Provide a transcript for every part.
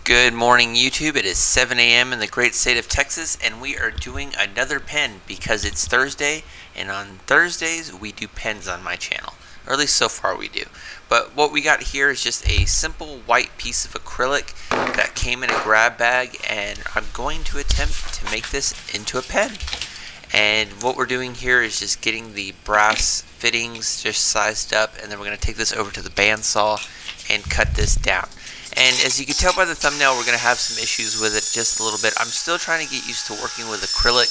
Good morning, YouTube. It is 7 a.m. in the great state of Texas, and we are doing another pen because it's Thursday, and on Thursdays we do pens on my channel, or at least so far we do. But what we got here is just a simple white piece of acrylic that came in a grab bag, and I'm going to attempt to make this into a pen. And what we're doing here is just getting the brass fittings just sized up, and then we're going to take this over to the bandsaw and cut this down. And as you can tell by the thumbnail, we're going to have some issues with it just a little bit. I'm still trying to get used to working with acrylic,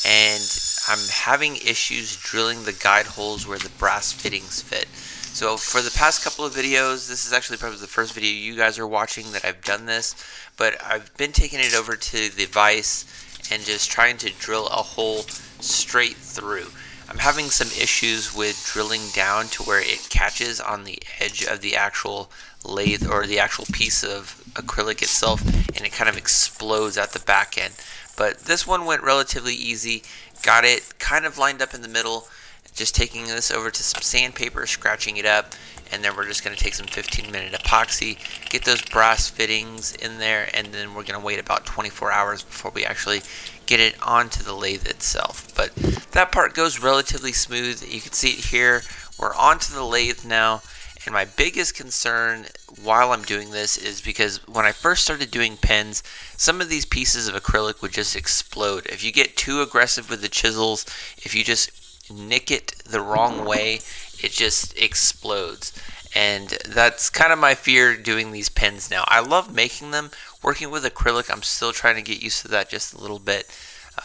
and I'm having issues drilling the guide holes where the brass fittings fit. So for the past couple of videos, this is actually probably the first video you guys are watching that I've done this, but I've been taking it over to the vise and just trying to drill a hole straight through. I'm having some issues with drilling down to where it catches on the edge of the actual lathe or the actual piece of acrylic itself, and it kind of explodes at the back end. But this one went relatively easy. Got it kind of lined up in the middle, just taking this over to some sandpaper, scratching it up, and then we're just going to take some 15-minute epoxy, get those brass fittings in there, and then we're going to wait about 24 hours before we actually get it onto the lathe itself. But that part goes relatively smooth. You can see it here. We're onto the lathe now, and my biggest concern while I'm doing this is because when I first started doing pens, some of these pieces of acrylic would just explode. If you get too aggressive with the chisels, if you just nick it the wrong way, it just explodes. And that's kind of my fear doing these pens now. I love making them. Working with acrylic, I'm still trying to get used to that just a little bit.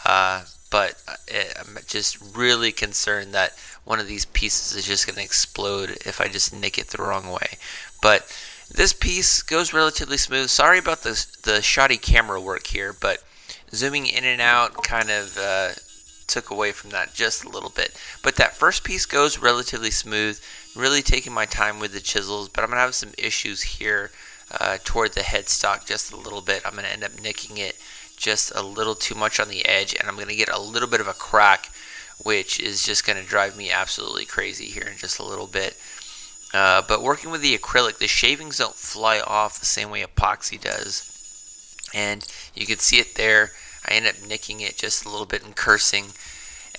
But I'm just really concerned that one of these pieces is just going to explode if I just nick it the wrong way. But this piece goes relatively smooth. Sorry about the shoddy camera work here, but zooming in and out kind of took away from that just a little bit. But that first piece goes relatively smooth, really taking my time with the chisels, but I'm going to have some issues here toward the headstock just a little bit. I'm going to end up nicking it just a little too much on the edge, and I'm going to get a little bit of a crack, which is just going to drive me absolutely crazy here in just a little bit. But working with the acrylic, the shavings don't fly off the same way epoxy does, and you can see it there. I end up nicking it just a little bit and cursing,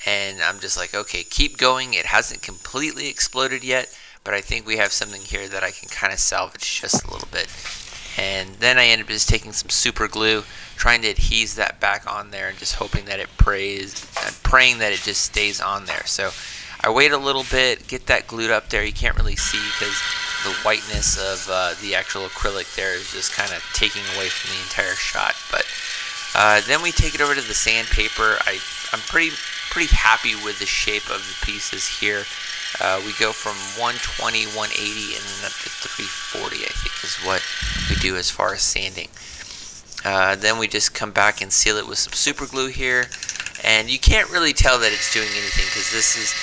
and I'm just like, okay, keep going. It hasn't completely exploded yet, but I think we have something here that I can kind of salvage just a little bit. And then I end up just taking some super glue, trying to adhese that back on there, and just hoping that it praying that it just stays on there. So I wait a little bit, get that glued up there. You can't really see because the whiteness of the actual acrylic there is just kind of taking away from the entire shot. But then we take it over to the sandpaper. I'm pretty happy with the shape of the pieces here. We go from 120, 180, and then up to 340, I think is what we do as far as sanding. Then we just come back and seal it with some super glue here, and you can't really tell that it's doing anything because this is,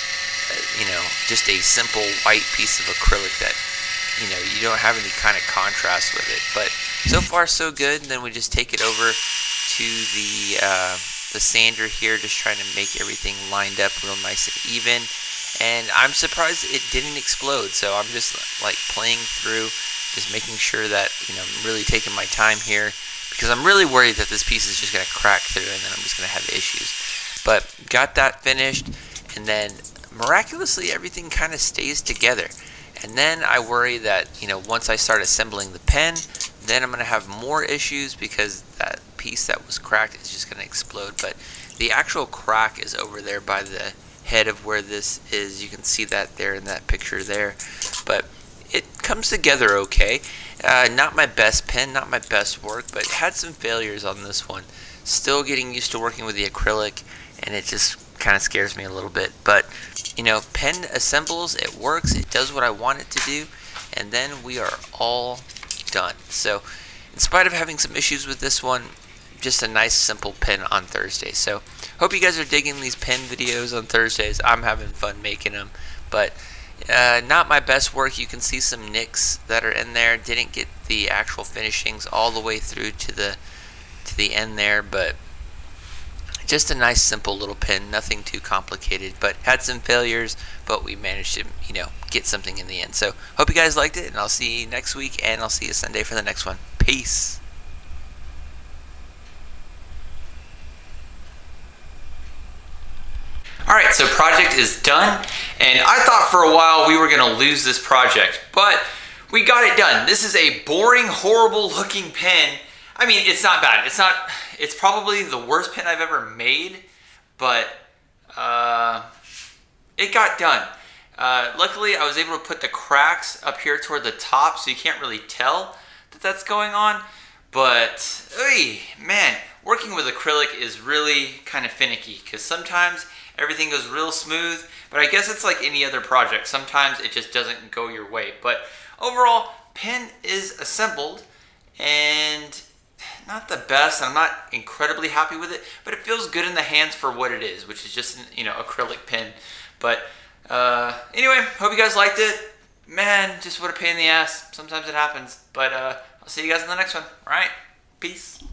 just a simple white piece of acrylic that, you don't have any kind of contrast with it. But so far so good. And then we just take it over to the sander here, just trying to make everything lined up real nice and even. And I'm surprised it didn't explode, so I'm just like playing through, just making sure that I'm really taking my time here, because I'm really worried that this piece is just going to crack through and then I'm just going to have issues. But got that finished, and then miraculously everything kind of stays together. And then I worry that once I start assembling the pen, then I'm going to have more issues because that piece that was cracked is just going to explode. But the actual crack is over there by the head of where this is. You can see that there in that picture there, but it comes together okay. Not my best pen, not my best work, but had some failures on this one. Still getting used to working with the acrylic, and it just kind of scares me a little bit. But pen assembles, it works, it does what I want it to do, and then we are all done. So in spite of having some issues with this one, just a nice simple pen on Thursday. So hope you guys are digging these pen videos on Thursdays. I'm having fun making them, but not my best work. You can see some nicks that are in there. Didn't get the actual finishings all the way through to the end there, but just a nice simple little pen, nothing too complicated, but had some failures, but we managed to get something in the end. So hope you guys liked it, and I'll see you next week, and I'll see you Sunday for the next one. Peace. Alright, so project is done, and I thought for a while we were gonna lose this project, but we got it done. This is a boring, horrible looking pen. I mean, it's not bad. It's probably the worst pen I've ever made, but it got done. Luckily, I was able to put the cracks up here toward the top, so you can't really tell that that's going on. But, man, working with acrylic is really kind of finicky, because sometimes everything goes real smooth, but I guess it's like any other project. Sometimes it just doesn't go your way. But overall, pen is assembled, and not the best. I'm not incredibly happy with it, but it feels good in the hands for what it is, which is just an acrylic pen. But anyway, hope you guys liked it. Man, just what a pain in the ass. Sometimes it happens. But I'll see you guys in the next one. All right, peace.